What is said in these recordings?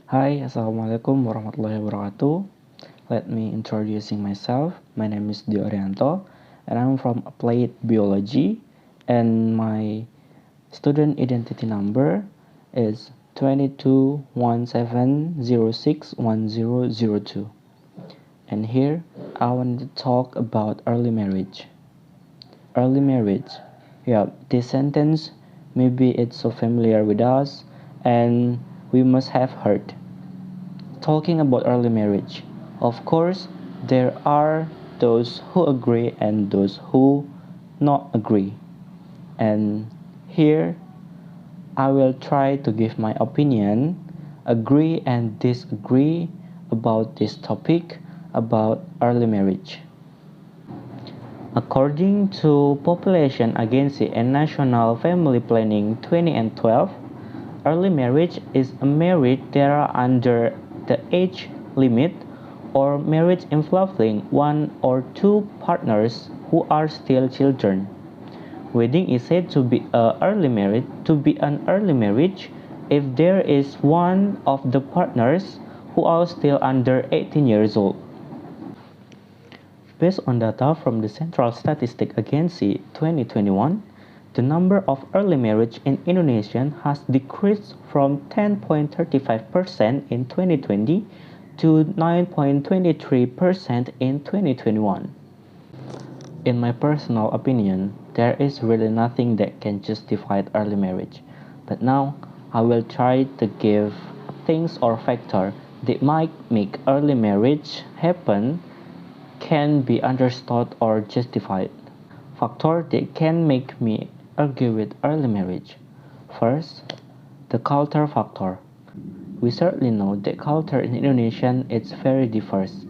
Hi, Assalamualaikum warahmatullahi wabarakatuh. Let me introducing myself. My name is Dio Ariyanto, and I'm from Applied Biology, and my student identity number is 2217061002. And here, I want to talk about early marriage. Early marriage. Yeah, this sentence, maybe it's so familiar with us, and we must have heard. Talking about early marriage, of course, there are those who agree and those who not agree. And here I will try to give my opinion, agree and disagree about this topic about early marriage. According to Population Agency and National Family Planning 2012, early marriage is a marriage that are under the age limit or marriage involving one or two partners who are still children. Wedding is said to be an early marriage if there is one of the partners who are still under 18 years old. Based on data from the Central Statistic Agency 2021, the number of early marriage in Indonesia has decreased from 10.35% in 2020 to 9.23% in 2021. In my personal opinion, there is really nothing that can justify early marriage. But now, I will try to give things or factors that might make early marriage happen can be understood or justified. Factors that can make me argue with early marriage. First, the culture factor. We certainly know that culture in Indonesia is very diverse.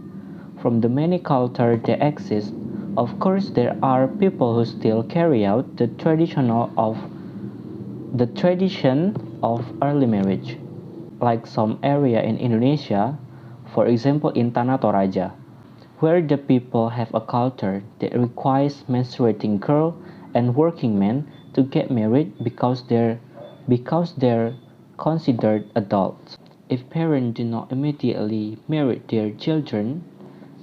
From the many cultures that exist, of course there are people who still carry out the tradition of early marriage. Like some area in Indonesia, for example in Tanah Toraja, where the people have a culture that requires menstruating girl and working men to get married because they're considered adults. If parents do not immediately marry their children,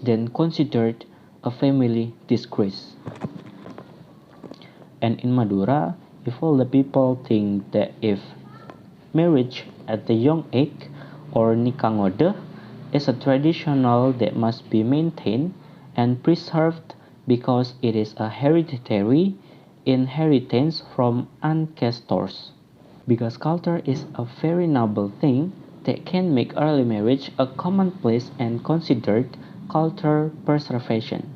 then considered a family disgrace. And in Madura, if all the people think that if marriage at a young age or nikah ngode is a traditional that must be maintained and preserved because it is a hereditary inheritance from ancestors. Because culture is a very noble thing that can make early marriage a commonplace and considered culture preservation.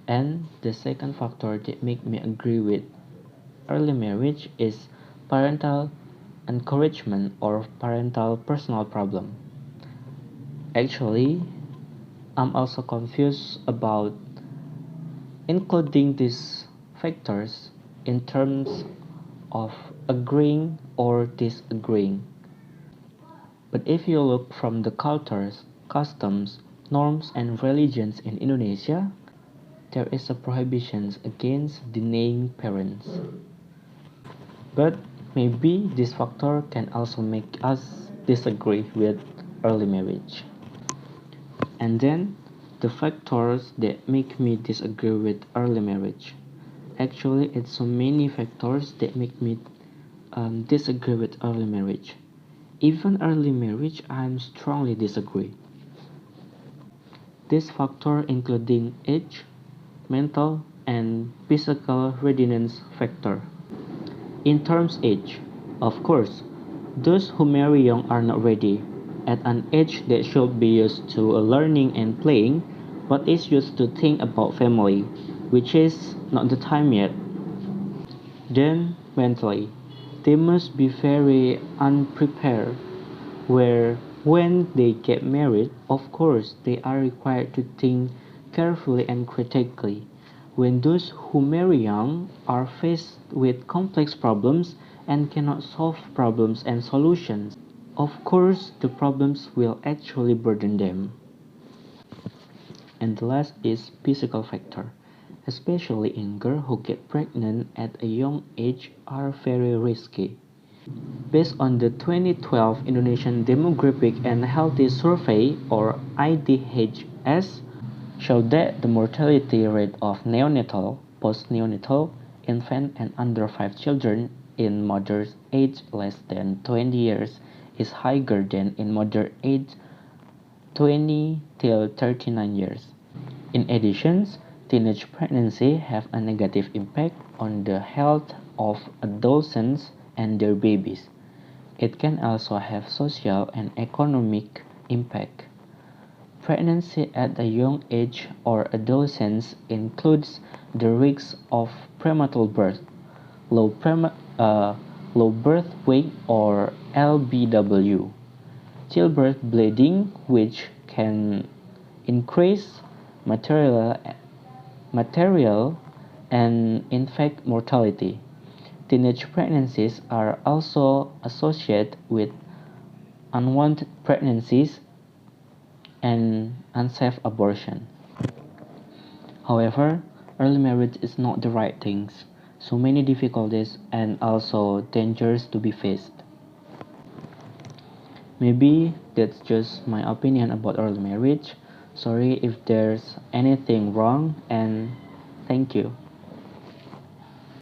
And the second factor that make me agree with early marriage is parental encouragement or parental personal problem. Actually, I'm also confused about including these factors in terms of agreeing or disagreeing. But if you look from the cultures, customs, norms and religions in Indonesia, there is a prohibition against denying parents. But maybe this factor can also make us disagree with early marriage. And then the factors that make me disagree with early marriage. Actually, it's so many factors that make me disagree with early marriage. Even early marriage, I strongly disagree. This factor including age, mental, and physical readiness factor. In terms age, of course, those who marry young are not ready, at an age that should be used to learning and playing, but is used to think about family, which is not the time yet. Then, mentally, they must be very unprepared, where when they get married, of course, they are required to think carefully and critically. When those who marry young are faced with complex problems and cannot solve problems and solutions, of course, the problems will actually burden them. And the last is physical factor. Especially in girls who get pregnant at a young age are very risky. Based on the 2012 Indonesian Demographic and Health Survey or IDHS showed that the mortality rate of neonatal, postneonatal, infant and under 5 children in mothers aged less than 20 years is higher than in mothers aged 20 till 39 years. In addition, teenage pregnancy have a negative impact on the health of adolescents and their babies. It can also have social and economic impact. Pregnancy at a young age or adolescence includes the risk of premature birth, low, low birth weight or LBW, childbirth bleeding which can increase material, material and infant mortality. Teenage pregnancies are also associated with unwanted pregnancies and unsafe abortion. However, early marriage is not the right thing. So many difficulties and also dangers to be faced. Maybe that's just my opinion about early marriage. Sorry if there's anything wrong and thank you.